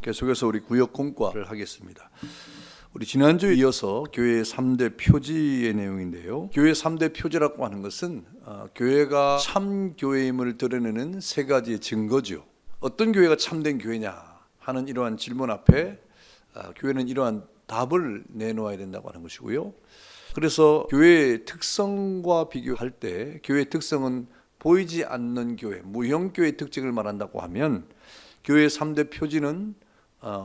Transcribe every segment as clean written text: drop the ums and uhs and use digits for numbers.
계속해서 우리 구역 공과를 하겠습니다. 우리 지난주에 이어서 교회의 3대 표지의 내용인데요. 교회의 3대 표지라고 하는 것은 교회가 참 교회임을 드러내는 세 가지의 증거죠. 어떤 교회가 참된 교회냐 하는 이러한 질문 앞에 교회는 이러한 답을 내놓아야 된다고 하는 것이고요. 그래서 교회의 특성과 비교할 때 교회의 특성은 보이지 않는 교회, 무형교회의 특징을 말한다고 하면 교회의 3대 표지는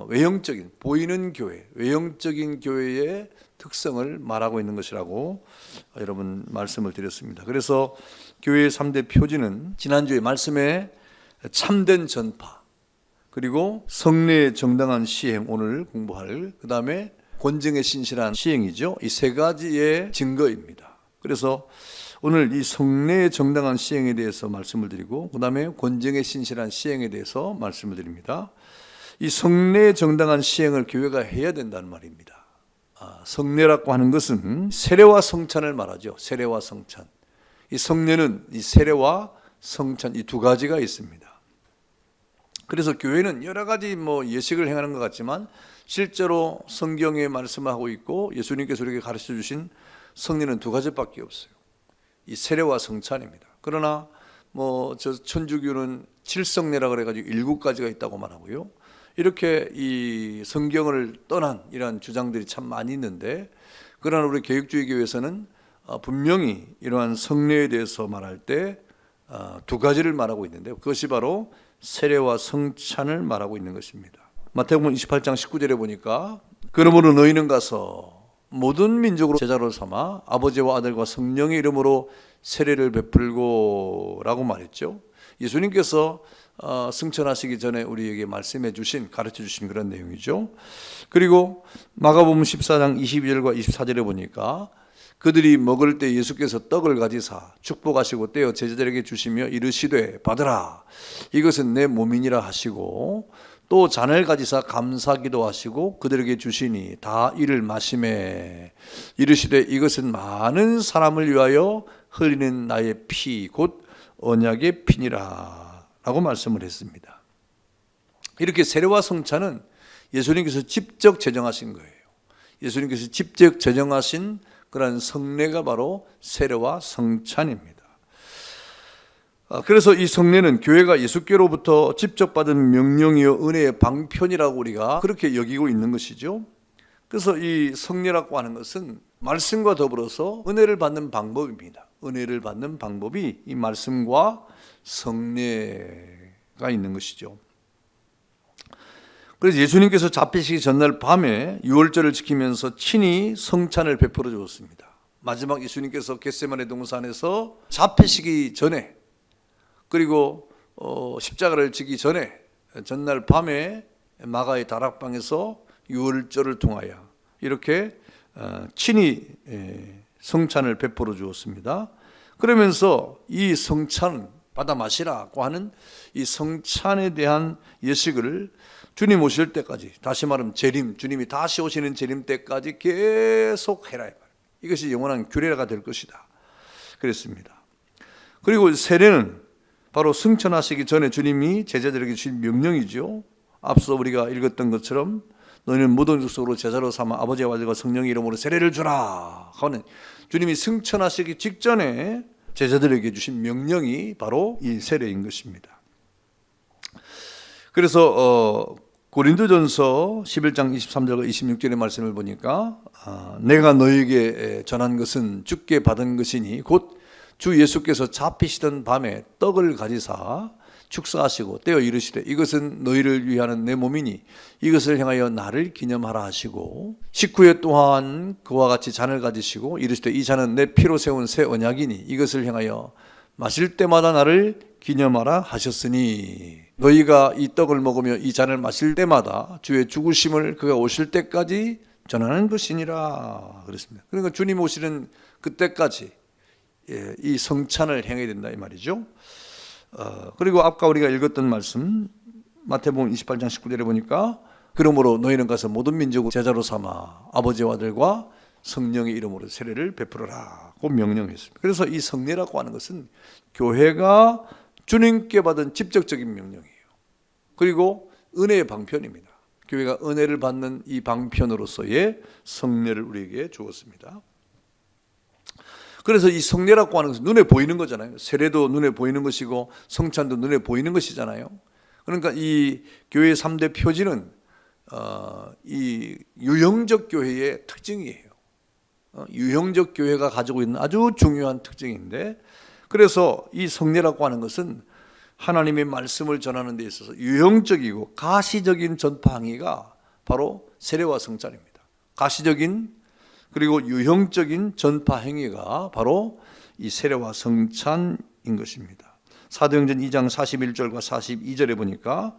외형적인, 보이는 교회, 외형적인 교회의 특성을 말하고 있는 것이라고 여러분 말씀을 드렸습니다. 그래서 교회의 3대 표지는 지난주에 말씀에 참된 전파, 그리고 성례의 정당한 시행, 오늘 공부할, 그 다음에 권정의 신실한 시행이죠. 이 세 가지의 증거입니다. 그래서 오늘 이 성례의 정당한 시행에 대해서 말씀을 드리고, 그 다음에 권정의 신실한 시행에 대해서 말씀을 드립니다. 이 성례의 정당한 시행을 교회가 해야 된다는 말입니다. 성례라고 하는 것은 세례와 성찬을 말하죠. 세례와 성찬. 이 성례는 이 세례와 성찬 이 두 가지가 있습니다. 그래서 교회는 여러 가지 예식을 행하는 것 같지만 실제로 성경에 말씀하고 있고 예수님께서 우리에게 가르쳐 주신 성례는 두 가지밖에 없어요. 이 세례와 성찬입니다. 그러나 천주교는 칠성례라 그래가지고 7가지가 있다고 말하고요. 이렇게 이 성경을 떠난 이러한 주장들이 참 많이 있는데, 그러나 우리 개혁주의 교회에서는 분명히 이러한 성례에 대해서 말할 때 두 가지를 말하고 있는데, 그것이 바로 세례와 성찬을 말하고 있는 것입니다. 마태복음 28장 19절에 보니까 그러므로 너희는 가서 모든 민족으로 제자로 삼아 아버지와 아들과 성령의 이름으로 세례를 베풀고 라고 말했죠. 예수님께서 승천하시기 전에 우리에게 말씀해 주신, 가르쳐 주신 그런 내용이죠. 그리고 마가복음 14장 22절과 24절에 보니까 그들이 먹을 때 예수께서 떡을 가지사 축복하시고 떼어 제자들에게 주시며 이르시되 받으라, 이것은 내 몸이니라 하시고, 또 잔을 가지사 감사기도 하시고 그들에게 주시니 다 이를 마시매 이르시되 이것은 많은 사람을 위하여 흘리는 나의 피 곧 언약의 피니라 라고 말씀을 했습니다. 이렇게 세례와 성찬은 예수님께서 직접 제정하신 거예요. 예수님께서 직접 제정하신 그런 성례가 바로 세례와 성찬입니다. 그래서 이 성례는 교회가 예수께로부터 직접 받은 명령이요 은혜의 방편이라고 우리가 그렇게 여기고 있는 것이죠. 그래서 이 성례라고 하는 것은 말씀과 더불어서 은혜를 받는 방법입니다. 은혜를 받는 방법이 이 말씀과 성례가 있는 것이죠. 그래서 예수님께서 잡히시기 전날 밤에 유월절을 지키면서 친히 성찬을 베풀어 주었습니다. 마지막 예수님께서 겟세마네 동산에서 잡히시기 전에, 그리고 십자가를 지기 전에 전날 밤에 마가의 다락방에서 유월절을 통하여 이렇게 친히 성찬을 베풀어 주었습니다. 그러면서 이 성찬 받아 마시라고 하는 이 성찬에 대한 예식을 주님 오실 때까지, 다시 말하면 재림, 주님이 다시 오시는 재림 때까지 계속 해라. 이것이 영원한 규례가 될 것이다 그랬습니다. 그리고 세례는 바로 승천하시기 전에 주님이 제자들에게 주신 명령이죠. 앞서 우리가 읽었던 것처럼 너희는 모든 족속으로 제자로 삼아 아버지와 아들과 성령의 이름으로 세례를 주라 하는 주님이 승천하시기 직전에 제자들에게 주신 명령이 바로 이 세례인 것입니다. 그래서 고린도전서 11장 23절과 26절의 말씀을 보니까 내가 너에게 전한 것은 주께 받은 것이니 곧 주 예수께서 잡히시던 밤에 떡을 가지사 축사하시고 떼어 이르시되 이것은 너희를 위하는 내 몸이니 이것을 향하여 나를 기념하라 하시고, 식후에 또한 그와 같이 잔을 가지시고 이르시되 이 잔은 내 피로 세운 새 언약이니 이것을 향하여 마실 때마다 나를 기념하라 하셨으니 너희가 이 떡을 먹으며 이 잔을 마실 때마다 주의 죽으심을 그가 오실 때까지 전하는 것이니라 그랬습니다. 그러니까 주님 오시는 그때까지 이 성찬을 행해야 된다 이 말이죠. 그리고 아까 우리가 읽었던 말씀 마태복음 28장 19절에 보니까 그러므로 너희는 가서 모든 민족을 제자로 삼아 아버지와 아들과 성령의 이름으로 세례를 베풀어라고 명령했습니다. 그래서 이 성례라고 하는 것은 교회가 주님께 받은 직접적인 명령이에요. 그리고 은혜의 방편입니다. 교회가 은혜를 받는 이 방편으로서의 성례를 우리에게 주었습니다. 그래서 이 성례라고 하는 것은 눈에 보이는 거잖아요. 세례도 눈에 보이는 것이고 성찬도 눈에 보이는 것이잖아요. 그러니까 이 교회 3대 표지는 이 유형적 교회의 특징이에요. 유형적 교회가 가지고 있는 아주 중요한 특징인데, 그래서 이 성례라고 하는 것은 하나님의 말씀을 전하는 데 있어서 유형적이고 가시적인 전파 행위가 바로 세례와 성찬입니다. 가시적인 그리고 유형적인 전파 행위가 바로 이 세례와 성찬인 것입니다. 사도행전 2장 41절과 42절에 보니까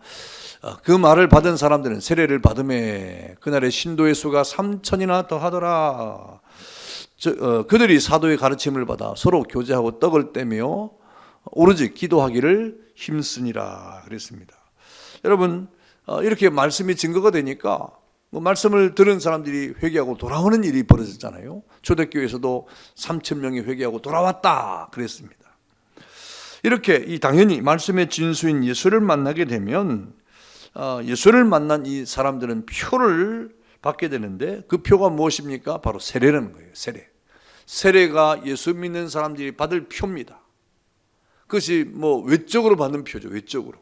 그 말을 받은 사람들은 세례를 받음에 그날의 신도의 수가 3,000이나 더하더라. 그들이 사도의 가르침을 받아 서로 교제하고 떡을 떼며 오로지 기도하기를 힘쓰니라 그랬습니다. 여러분, 이렇게 말씀이 증거가 되니까 말씀을 들은 사람들이 회개하고 돌아오는 일이 벌어졌잖아요. 초대교회에서도 3,000명이 회개하고 돌아왔다 그랬습니다. 이렇게 당연히 말씀의 진수인 예수를 만나게 되면 예수를 만난 이 사람들은 표를 받게 되는데, 그 표가 무엇입니까? 바로 세례라는 거예요. 세례가 예수 믿는 사람들이 받을 표입니다. 그것이 외적으로 받는 표죠. 외적으로.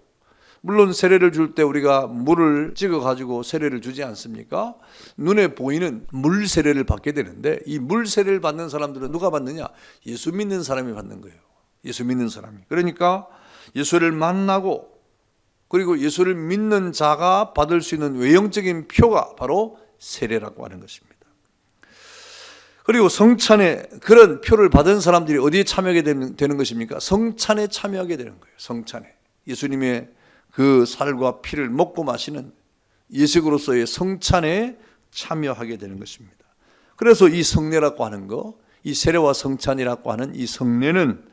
물론 세례를 줄 때 우리가 물을 찍어 가지고 세례를 주지 않습니까? 눈에 보이는 물 세례를 받게 되는데, 이 물 세례를 받는 사람들은 누가 받느냐? 예수 믿는 사람이 받는 거예요. 예수 믿는 사람이. 그러니까 예수를 만나고 그리고 예수를 믿는 자가 받을 수 있는 외형적인 표가 바로 세례라고 하는 것입니다. 그리고 성찬에 그런 표를 받은 사람들이 어디에 참여하게 되는 것입니까? 성찬에 참여하게 되는 거예요. 성찬에. 예수님의 그 살과 피를 먹고 마시는 예식으로서의 성찬에 참여하게 되는 것입니다. 그래서 이 성례라고 하는 거, 이 세례와 성찬이라고 하는 이 성례는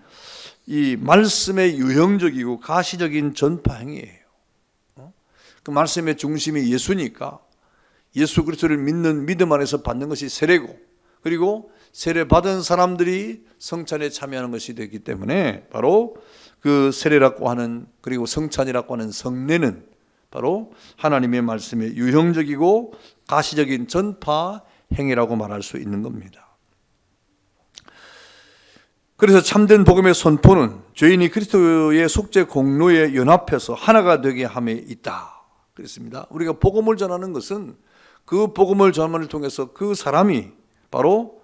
이 말씀의 유형적이고 가시적인 전파 행위예요. 그 말씀의 중심이 예수니까 예수 그리스도를 믿는 믿음 안에서 받는 것이 세례고, 그리고 세례 받은 사람들이 성찬에 참여하는 것이 되기 때문에 바로 그 세례라고 하는, 그리고 성찬이라고 하는 성례는 바로 하나님의 말씀의 유형적이고 가시적인 전파 행위라고 말할 수 있는 겁니다. 그래서 참된 복음의 선포는 죄인이 그리스도의 속죄 공로에 연합해서 하나가 되게 함에 있다 그랬습니다. 우리가 복음을 전하는 것은 그 복음을 전함을 통해서 그 사람이 바로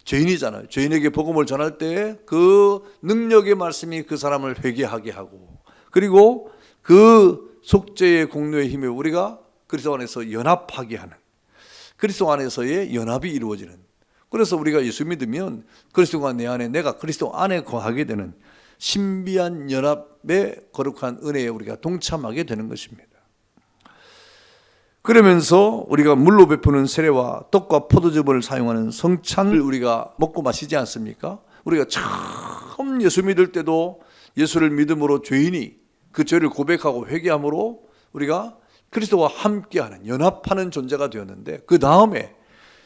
죄인이잖아요. 죄인에게 복음을 전할 때 그 능력의 말씀이 그 사람을 회개하게 하고, 그리고 그 속죄의 공로의 힘에 우리가 그리스도 안에서 연합하게 하는, 그리스도 안에서의 연합이 이루어지는, 그래서 우리가 예수 믿으면 그리스도가 내 안에, 내가 그리스도 안에 거하게 되는 신비한 연합의 거룩한 은혜에 우리가 동참하게 되는 것입니다. 그러면서 우리가 물로 베푸는 세례와 떡과 포도즙을 사용하는 성찬을 우리가 먹고 마시지 않습니까? 우리가 처음 예수 믿을 때도 예수를 믿음으로 죄인이 그 죄를 고백하고 회개함으로 우리가 그리스도와 함께하는, 연합하는 존재가 되었는데, 그 다음에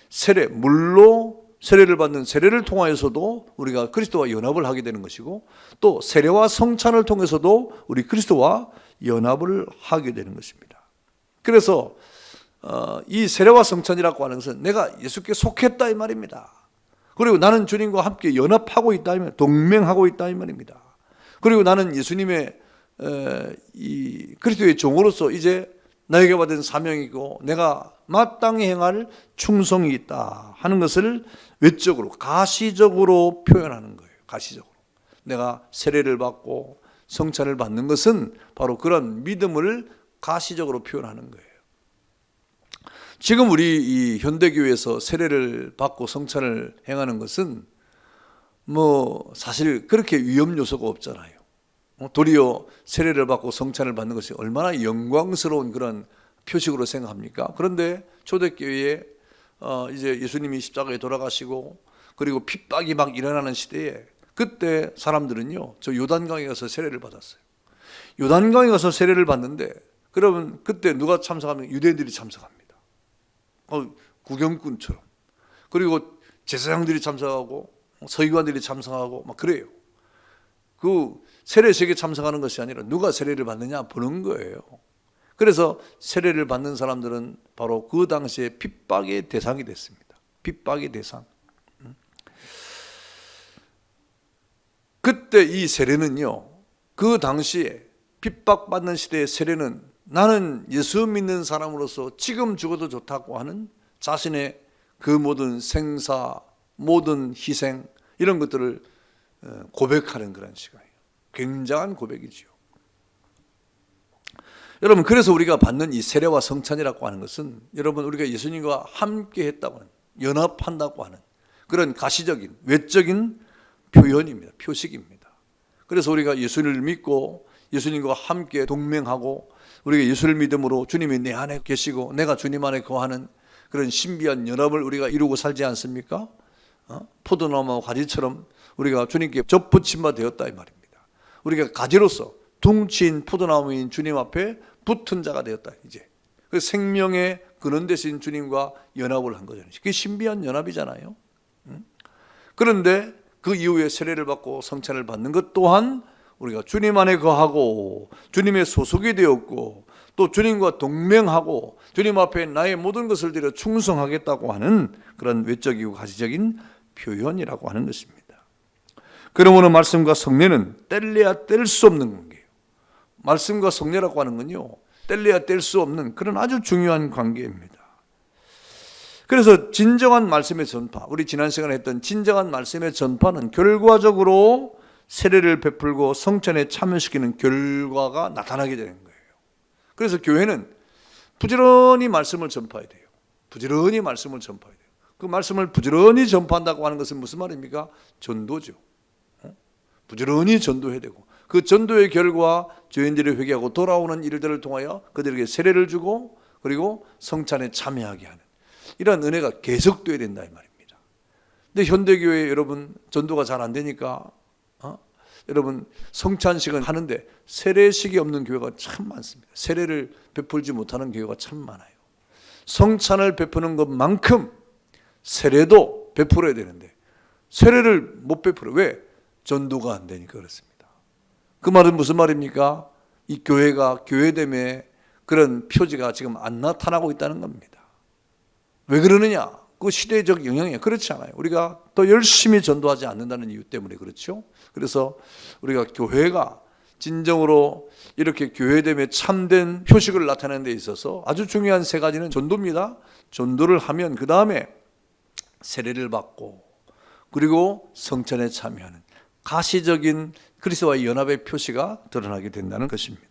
세례, 물로 세례를 받는 세례를 통하여서도 우리가 그리스도와 연합을 하게 되는 것이고, 또 세례와 성찬을 통해서도 우리 그리스도와 연합을 하게 되는 것입니다. 그래서 이 세례와 성찬이라고 하는 것은 내가 예수께 속했다 이 말입니다. 그리고 나는 주님과 함께 연합하고 있다, 동맹하고 있다 이 말입니다. 그리고 나는 예수님의 이 그리스도의 종으로서 이제 나에게 받은 사명이고 내가 마땅히 행할 충성이 있다 하는 것을 외적으로 가시적으로 표현하는 거예요. 가시적으로 내가 세례를 받고 성찬을 받는 것은 바로 그런 믿음을 가시적으로 표현하는 거예요. 지금 우리 이 현대교회에서 세례를 받고 성찬을 행하는 것은 사실 그렇게 위험 요소가 없잖아요. 도리어 세례를 받고 성찬을 받는 것이 얼마나 영광스러운 그런 표식으로 생각합니까? 그런데 초대교회에 이제 예수님이 십자가에 돌아가시고 그리고 핍박이 막 일어나는 시대에, 그때 사람들은요 저 요단강에 가서 세례를 받았어요. 요단강에 가서 세례를 받는데, 그러면 그때 누가 참석하면 유대인들이 참석합니다. 구경꾼처럼. 그리고 제사장들이 참석하고 서기관들이 참석하고 막 그래요. 그 세례식에 참석하는 것이 아니라 누가 세례를 받느냐 보는 거예요. 그래서 세례를 받는 사람들은 바로 그 당시에 핍박의 대상이 됐습니다. 핍박의 대상. 그때 이 세례는요, 그 당시에 핍박받는 시대의 세례는 나는 예수 믿는 사람으로서 지금 죽어도 좋다고 하는 자신의 그 모든 생사, 모든 희생 이런 것들을 고백하는 그런 시간이에요. 굉장한 고백이지요. 여러분, 그래서 우리가 받는 이 세례와 성찬이라고 하는 것은 여러분 우리가 예수님과 함께 했다고 하는, 연합한다고 하는 그런 가시적인 외적인 표현입니다. 표식입니다. 그래서 우리가 예수를 믿고 예수님과 함께 동맹하고 우리가 예수를 믿음으로 주님이 내 안에 계시고 내가 주님 안에 거하는 그런 신비한 연합을 우리가 이루고 살지 않습니까? 포도나무와 가지처럼 우리가 주님께 접붙임 바 되었다 이 말입니다. 우리가 가지로서 둥치인 포도나무인 주님 앞에 붙은 자가 되었다. 이제 그 생명의 근원 되신 주님과 연합을 한 거잖아요. 그게 신비한 연합이잖아요. 그런데 그 이후에 세례를 받고 성찬을 받는 것 또한 우리가 주님 안에 거하고 주님의 소속이 되었고 또 주님과 동맹하고 주님 앞에 나의 모든 것을 드려 충성하겠다고 하는 그런 외적이고 가시적인 표현이라고 하는 것입니다. 그러므로 말씀과 성례는 뗄래야 뗄 수 없는 관계예요. 말씀과 성례라고 하는 건요, 뗄래야 뗄 수 없는 그런 아주 중요한 관계입니다. 그래서 진정한 말씀의 전파, 우리 지난 시간에 했던 진정한 말씀의 전파는 결과적으로 세례를 베풀고 성찬에 참여시키는 결과가 나타나게 되는 거예요. 그래서 교회는 부지런히 말씀을 전파해야 돼요. 부지런히 말씀을 전파해야 돼요. 그 말씀을 부지런히 전파한다고 하는 것은 무슨 말입니까? 전도죠. 부지런히 전도해야 되고 그 전도의 결과 죄인들이 회개하고 돌아오는 일들을 통하여 그들에게 세례를 주고 그리고 성찬에 참여하게 하는 이런 은혜가 계속돼야 된다 이 말입니다. 근데 현대교회 여러분 전도가 잘 안 되니까 여러분 성찬식은 하는데 세례식이 없는 교회가 참 많습니다. 세례를 베풀지 못하는 교회가 참 많아요. 성찬을 베푸는 것만큼 세례도 베풀어야 되는데 세례를 못 베풀어. 왜? 전도가 안 되니까 그렇습니다. 그 말은 무슨 말입니까? 이 교회가 교회됨의 그런 표지가 지금 안 나타나고 있다는 겁니다. 왜 그러느냐? 그 시대적 영향이에요. 그렇지 않아요. 우리가 더 열심히 전도하지 않는다는 이유 때문에 그렇죠. 그래서 우리가 교회가 진정으로 이렇게 교회됨의 참된 표식을 나타내는 데 있어서 아주 중요한 세 가지는 전도입니다. 전도를 하면 그 다음에 세례를 받고 그리고 성찬에 참여하는 가시적인 그리스도와의 연합의 표시가 드러나게 된다는 것입니다.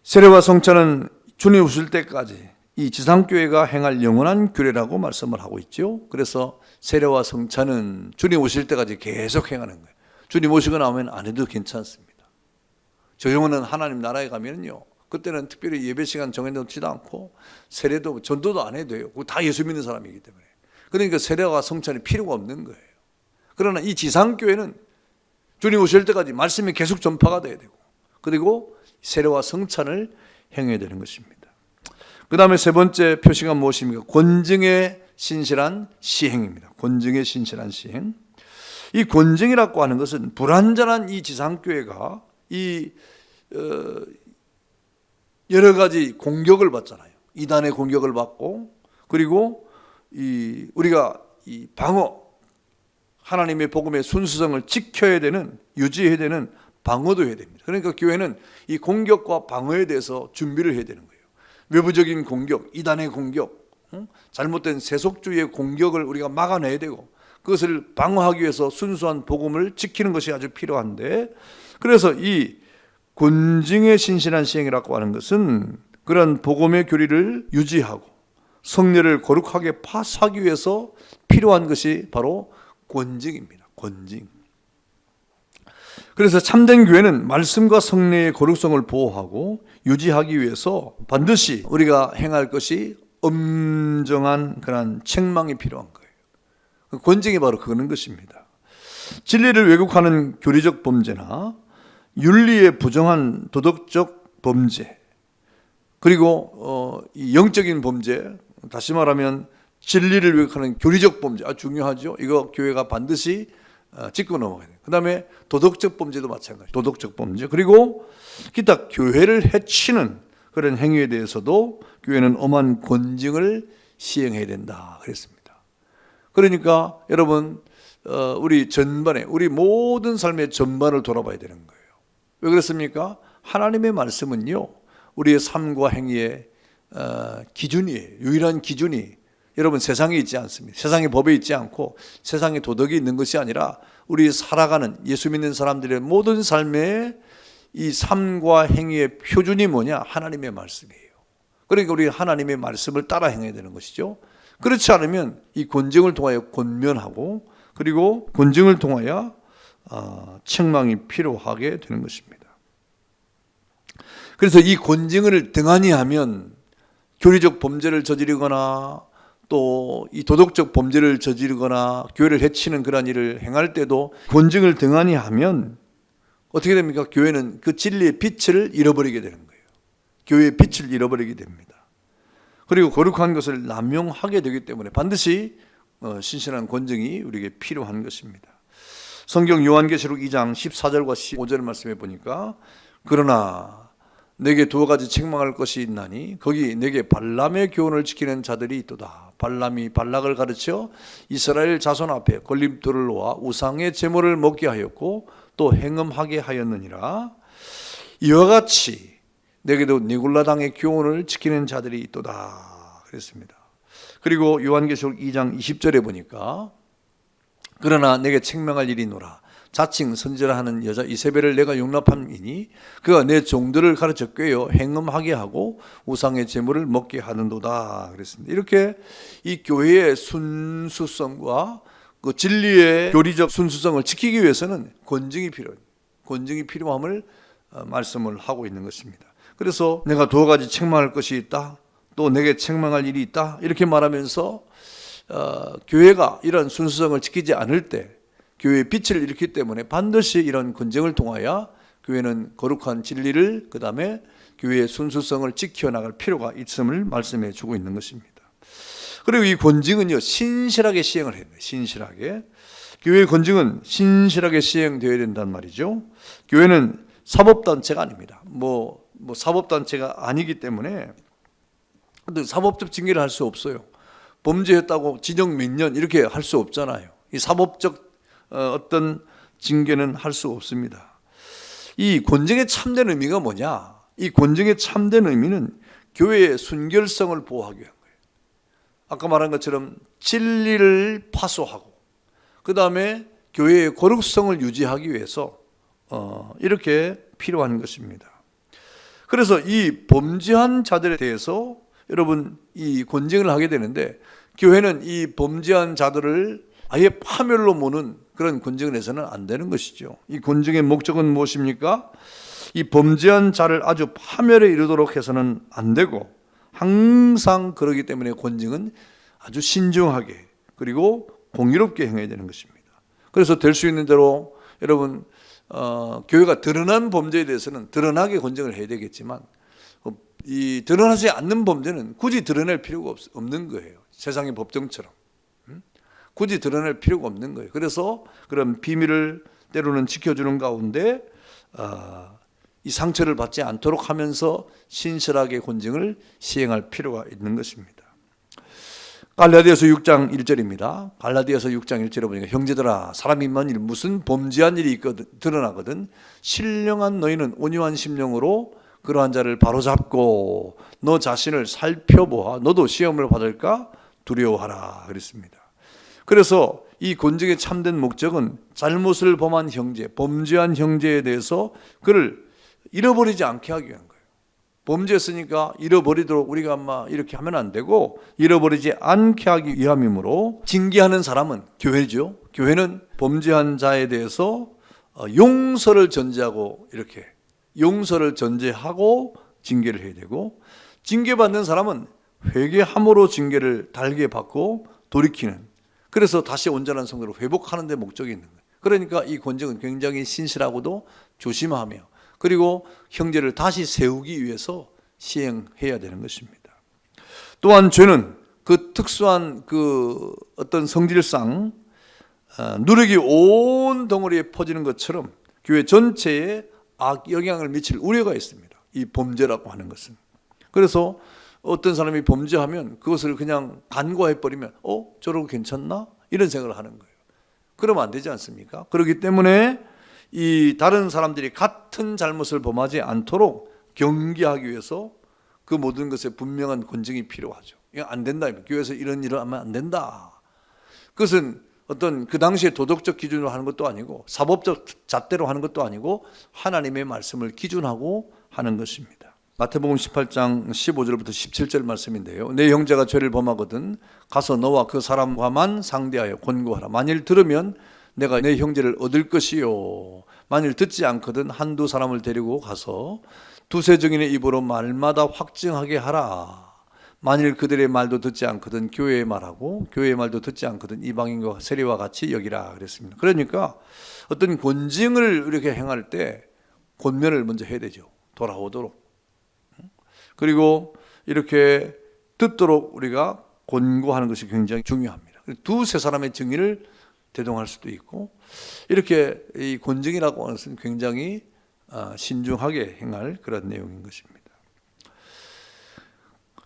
세례와 성찬은 주님 오실 때까지 이 지상교회가 행할 영원한 규례라고 말씀을 하고 있죠. 그래서 세례와 성찬은 주님 오실 때까지 계속 행하는 거예요. 주님 오시고 나오면 안 해도 괜찮습니다. 저 영혼은 하나님 나라에 가면요, 그때는 특별히 예배 시간 정해놓지도 않고 세례도 전도도 안 해도 돼요. 다 예수 믿는 사람이기 때문에. 그러니까 세례와 성찬이 필요가 없는 거예요. 그러나 이 지상교회는 주님 오실 때까지 말씀이 계속 전파가 돼야 되고 그리고 세례와 성찬을 행해야 되는 것입니다. 그 다음에 세 번째 표시가 무엇입니까? 권증의 신실한 시행입니다. 권증의 신실한 시행. 이 권증이라고 하는 것은 불완전한 이 지상교회가 이 여러 가지 공격을 받잖아요. 이단의 공격을 받고 그리고 우리가 이 방어, 하나님의 복음의 순수성을 지켜야 되는, 유지해야 되는 방어도 해야 됩니다. 그러니까 교회는 이 공격과 방어에 대해서 준비를 해야 되는 거예요. 외부적인 공격, 이단의 공격, 잘못된 세속주의의 공격을 우리가 막아내야 되고 그것을 방어하기 위해서 순수한 복음을 지키는 것이 아주 필요한데, 그래서 이 권증의 신실한 시행이라고 하는 것은 그런 복음의 교리를 유지하고 성례를 거룩하게 파수하기 위해서 필요한 것이 바로 권증입니다. 권증. 그래서 참된 교회는 말씀과 성례의 거룩성을 보호하고 유지하기 위해서 반드시 우리가 행할 것이 엄정한 그런 책망이 필요한 거예요. 권증이 바로 그런 것입니다. 진리를 왜곡하는 교리적 범죄나 윤리에 부정한 도덕적 범죄, 그리고 이 영적인 범죄, 다시 말하면 진리를 왜곡하는 교리적 범죄, 아주 중요하죠. 이거 교회가 반드시 짚고 넘어가야 돼요. 그 다음에 도덕적 범죄도 마찬가지. 도덕적 범죄. 그리고 기타 교회를 해치는 그런 행위에 대해서도 교회는 엄한 권징을 시행해야 된다 그랬습니다. 그러니까 여러분 우리 전반에 우리 모든 삶의 전반을 돌아봐야 되는 거예요. 왜 그렇습니까? 하나님의 말씀은요 우리의 삶과 행위의 기준이에요. 유일한 기준이 여러분 세상에 있지 않습니다. 세상의 법에 있지 않고 세상의 도덕이 있는 것이 아니라 우리 살아가는 예수 믿는 사람들의 모든 삶의 이 삶과 행위의 표준이 뭐냐? 하나님의 말씀이에요. 그러니까 우리 하나님의 말씀을 따라 행해야 되는 것이죠. 그렇지 않으면 이 권징을 통하여 권면하고 그리고 권징을 통하여 책망이 필요하게 되는 것입니다. 그래서 이 권징을 등한히 하면 교리적 범죄를 저지르거나 또 이 도덕적 범죄를 저지르거나 교회를 해치는 그런 일을 행할 때도 권징을 등한히 하면 어떻게 됩니까? 교회는 그 진리의 빛을 잃어버리게 되는 거예요. 교회의 빛을 잃어버리게 됩니다. 그리고 거룩한 것을 남용하게 되기 때문에 반드시 신실한 권징이 우리에게 필요한 것입니다. 성경 요한계시록 2장 14절과 15절 말씀해 보니까 그러나 내게 두 가지 책망할 것이 있나니 거기 내게 발람의 교훈을 지키는 자들이 있도다. 발람이 발락을 가르쳐 이스라엘 자손 앞에 걸림돌을 놓아 우상의 제물을 먹게 하였고 또 행음하게 하였느니라. 이와 같이 내게도 니골라당의 교훈을 지키는 자들이 있도다 그랬습니다. 그리고 요한계시록 2장 20절에 보니까 그러나 내게 책망할 일이 있노라. 자칭 선지자하는 여자 이세벨을 내가 용납함이니 그가 내 종들을 가르쳐 꿰어 행음하게 하고 우상의 제물을 먹게 하는도다 그랬습니다. 이렇게 이 교회의 순수성과 그 진리의 교리적 순수성을 지키기 위해서는 권징이 필요해요. 권징이 필요함을 말씀을 하고 있는 것입니다. 그래서 내가 두 가지 책망할 것이 있다, 또 내게 책망할 일이 있다 이렇게 말하면서 교회가 이런 순수성을 지키지 않을 때 교회의 빛을 잃기 때문에 반드시 이런 권징을 통하여 교회는 거룩한 진리를 그 다음에 교회의 순수성을 지켜나갈 필요가 있음을 말씀해 주고 있는 것입니다. 그리고 이 권징은요 신실하게 시행을 해야 돼요. 신실하게. 교회의 권징은 신실하게 시행되어야 된단 말이죠. 교회는 사법단체가 아닙니다. 뭐 사법단체가 아니기 때문에 사법적 징계를 할 수 없어요. 범죄했다고 징역 몇 년 이렇게 할 수 없잖아요. 이 사법적 어떤 징계는 할 수 없습니다. 이 권징의 참된 의미가 뭐냐? 이 권징의 참된 의미는 교회의 순결성을 보호하기 위한 거예요. 아까 말한 것처럼 진리를 파소하고 그 다음에 교회의 거룩성을 유지하기 위해서 이렇게 필요한 것입니다. 그래서 이 범죄한 자들에 대해서 여러분 이 권징을 하게 되는데 교회는 이 범죄한 자들을 아예 파멸로 모는 그런 권징을 해서는 안 되는 것이죠. 이 권징의 목적은 무엇입니까? 이 범죄한 자를 아주 파멸에 이르도록 해서는 안 되고 항상 그러기 때문에 권징은 아주 신중하게 그리고 공의롭게 행해야 되는 것입니다. 그래서 될 수 있는 대로 여러분 교회가 드러난 범죄에 대해서는 드러나게 권징을 해야 되겠지만 이 드러나지 않는 범죄는 굳이 드러낼 필요가 없는 거예요. 세상의 법정처럼 굳이 드러낼 필요가 없는 거예요. 그래서 그런 비밀을 때로는 지켜주는 가운데 이 상처를 받지 않도록 하면서 신실하게 권징을 시행할 필요가 있는 것입니다. 갈라디아서 6장 1절입니다. 갈라디아서 6장 1절에 보니까 형제들아 사람이 만일 무슨 범죄한 일이 드러나거든 신령한 너희는 온유한 심령으로 그러한 자를 바로잡고 너 자신을 살펴보아 너도 시험을 받을까 두려워하라 그랬습니다. 그래서 이 권징의 참된 목적은 잘못을 범한 형제, 범죄한 형제에 대해서 그를 잃어버리지 않게 하기 위한 거예요. 범죄했으니까 잃어버리도록 우리가 아마 이렇게 하면 안 되고 잃어버리지 않게 하기 위함이므로 징계하는 사람은 교회죠. 교회는 범죄한 자에 대해서 용서를 전제하고 이렇게 용서를 전제하고 징계를 해야 되고 징계받는 사람은 회개함으로 징계를 달게 받고 돌이키는 그래서 다시 온전한 성도로 회복하는 데 목적이 있는 거예요. 그러니까 이 권징은 굉장히 신실하고도 조심하며 그리고 형제를 다시 세우기 위해서 시행해야 되는 것입니다. 또한 죄는 그 특수한 그 어떤 성질상 누룩이 온 덩어리에 퍼지는 것처럼 교회 전체에 악 영향을 미칠 우려가 있습니다. 이 범죄라고 하는 것은. 그래서 어떤 사람이 범죄하면 그것을 그냥 간과해버리면 저러고 괜찮나? 이런 생각을 하는 거예요. 그러면 안 되지 않습니까? 그렇기 때문에 이 다른 사람들이 같은 잘못을 범하지 않도록 경계하기 위해서 그 모든 것에 분명한 권징이 필요하죠. 이거 안 된다. 교회에서 이런 일을 하면 안 된다. 그것은 어떤 그 당시에 도덕적 기준으로 하는 것도 아니고 사법적 잣대로 하는 것도 아니고 하나님의 말씀을 기준하고 하는 것입니다. 마태복음 18장 15절부터 17절 말씀인데요. 내 형제가 죄를 범하거든 가서 너와 그 사람과만 상대하여 권고하라. 만일 들으면 내가 내 형제를 얻을 것이요 만일 듣지 않거든 한두 사람을 데리고 가서 두세 증인의 입으로 말마다 확증하게 하라. 만일 그들의 말도 듣지 않거든 교회의 말하고 교회의 말도 듣지 않거든 이방인과 세리와 같이 여기라 그랬습니다. 그러니까 어떤 권징을 이렇게 행할 때 권면을 먼저 해야 되죠. 돌아오도록. 그리고 이렇게 듣도록 우리가 권고하는 것이 굉장히 중요합니다. 두세 사람의 증인을 대동할 수도 있고 이렇게 이 권징이라고 하는 것은 굉장히 신중하게 행할 그런 내용인 것입니다.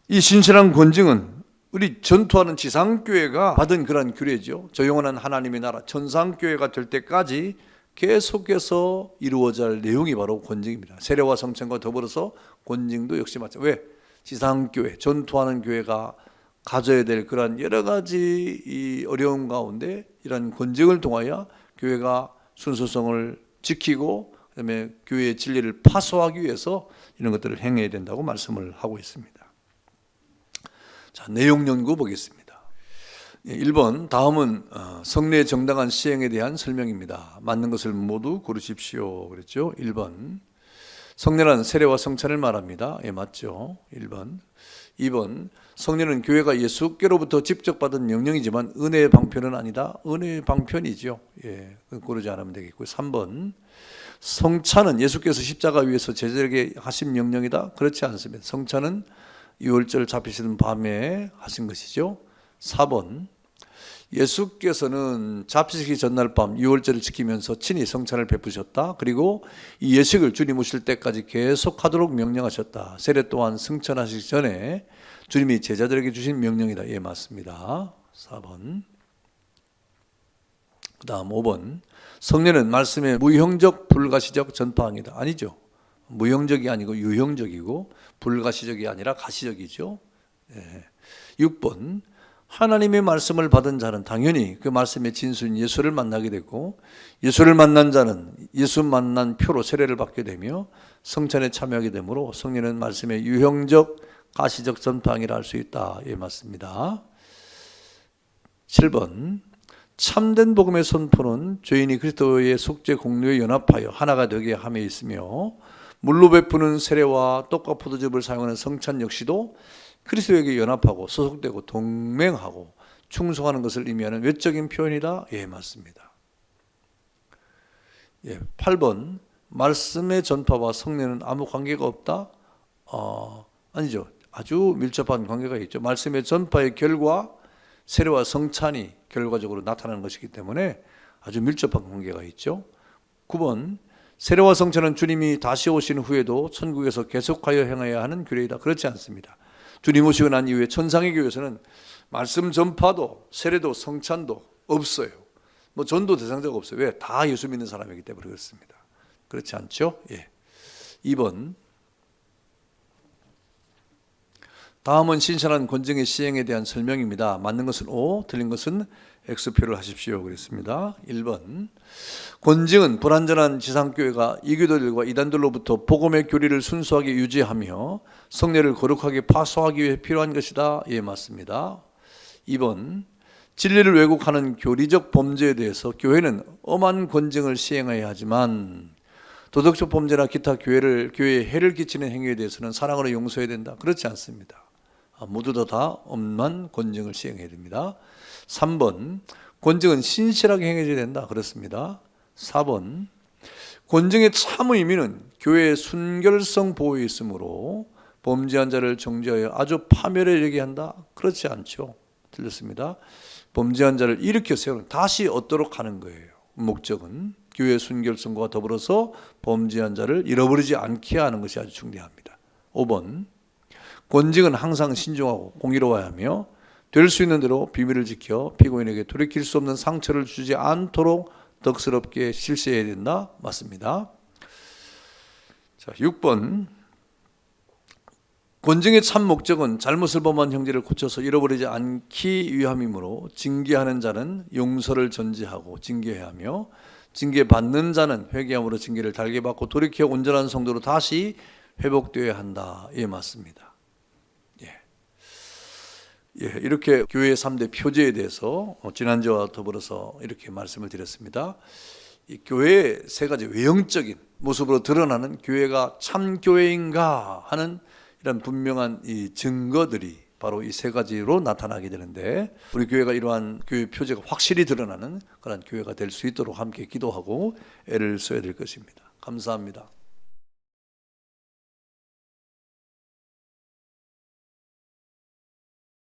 이 신실한 권징은 우리 전투하는 지상교회가 받은 그런 규례죠. 저 영원한 하나님의 나라 천상교회가 될 때까지 계속해서 이루어져야 할 내용이 바로 권징입니다. 세례와 성찬과 더불어서 권징도 역시 마찬가지. 왜? 지상교회, 전투하는 교회가 가져야 될 그런 여러 가지 이 어려움 가운데 이런 권징을 통하여 교회가 순수성을 지키고 그다음에 교회의 진리를 파소하기 위해서 이런 것들을 행해야 된다고 말씀을 하고 있습니다. 자, 내용 연구 보겠습니다. 1번, 다음은 성례의 정당한 시행에 대한 설명입니다. 맞는 것을 모두 고르십시오. 그랬죠? 1번, 성례란 세례와 성찬을 말합니다. 예, 맞죠? 1번. 2번, 성례는 교회가 예수께로부터 직접 받은 명령이지만 은혜의 방편은 아니다. 은혜의 방편이죠. 예, 고르지 않으면 되겠고요. 3번, 성찬은 예수께서 십자가 위에서 제자에게 하신 명령이다. 그렇지 않습니다. 성찬은 유월절 잡히시는 밤에 하신 것이죠. 4번, 예수께서는 잡히시기 전날 밤 유월절을 지키면서 친히 성찬을 베푸셨다. 그리고 이 예식을 주님 오실 때까지 계속하도록 명령하셨다. 세례 또한 승천하시기 전에 주님이 제자들에게 주신 명령이다. 예, 맞습니다. 4번. 그 다음 5번, 성례는 말씀의 무형적 불가시적 전파항이다. 아니죠. 무형적이 아니고 유형적이고 불가시적이 아니라 가시적이죠. 6번, 하나님의 말씀을 받은 자는 당연히 그 말씀의 진수인 예수를 만나게 되고 예수를 만난 자는 예수 만난 표로 세례를 받게 되며 성찬에 참여하게 되므로 성례는 말씀의 유형적 가시적 전파항이라 할 수 있다. 예, 맞습니다. 7번, 참된 복음의 선포는 죄인이 그리스도의 속죄 공로에 연합하여 하나가 되게 함에 있으며 물로 베푸는 세례와 떡과 포도즙을 사용하는 성찬 역시도 그리스도에게 연합하고 소속되고 동맹하고 충성하는 것을 의미하는 외적인 표현이다. 예, 맞습니다. 예, 8번, 말씀의 전파와 성례는 아무 관계가 없다? 아니죠. 아주 밀접한 관계가 있죠. 말씀의 전파의 결과 세례와 성찬이 결과적으로 나타나는 것이기 때문에 아주 밀접한 관계가 있죠. 9번, 세례와 성찬은 주님이 다시 오신 후에도 천국에서 계속하여 행해야 하는 규례이다. 그렇지 않습니다. 주님 오시고 난 이후에 천상의 교회에서는 말씀 전파도 세례도 성찬도 없어요. 뭐 전도 대상자가 없어요. 왜? 다 예수 믿는 사람이기 때문에 그렇습니다. 그렇지 않죠? 예. 2번, 다음은 신실한 권징의 시행에 대한 설명입니다. 맞는 것은 O, 틀린 것은 X표를 하십시오. 그랬습니다. 1번, 권징은 불완전한 지상교회가 이교도들과 이단들로부터 복음의 교리를 순수하게 유지하며 성례를 거룩하게 파소하기 위해 필요한 것이다. 예, 맞습니다. 2번, 진리를 왜곡하는 교리적 범죄에 대해서 교회는 엄한 권징을 시행해야 하지만 도덕적 범죄나 기타 교회에 해를 끼치는 행위에 대해서는 사랑으로 용서해야 된다. 그렇지 않습니다. 모두 다 엄한 권징을 시행해야 됩니다. 3번, 권징은 신실하게 행해져야 된다. 그렇습니다. 4번, 권징의 참 의미는 교회의 순결성 보호에 있으므로 범죄한 자를 정죄하여 아주 파멸에 이르게 한다. 그렇지 않죠. 틀렸습니다. 범죄한 자를 일으켜 세우는, 다시 얻도록 하는 거예요. 목적은 교회 순결성과 더불어서 범죄한 자를 잃어버리지 않게 하는 것이 아주 중요합니다. 5번, 권징은 항상 신중하고 공의로워야 하며 될 수 있는 대로 비밀을 지켜 피고인에게 돌이킬 수 없는 상처를 주지 않도록 덕스럽게 실시해야 된다. 맞습니다. 자, 6번, 권징의 참 목적은 잘못을 범한 형제를 고쳐서 잃어버리지 않기 위함이므로 징계하는 자는 용서를 전제하고 징계해야 하며 징계받는 자는 회개함으로 징계를 달게 받고 돌이켜 온전한 성도로 다시 회복되어야 한다. 예, 맞습니다. 이렇게 교회의 3대 표제에 대해서 지난주와 더불어서 이렇게 말씀을 드렸습니다. 이 교회의 세 가지 외형적인 모습으로 드러나는 교회가 참 교회인가 하는 이런 분명한 이 증거들이 바로 이 세 가지로 나타나게 되는데, 우리 교회가 이러한 교회 표제가 확실히 드러나는 그런 교회가 될 수 있도록 함께 기도하고 애를 써야 될 것입니다. 감사합니다.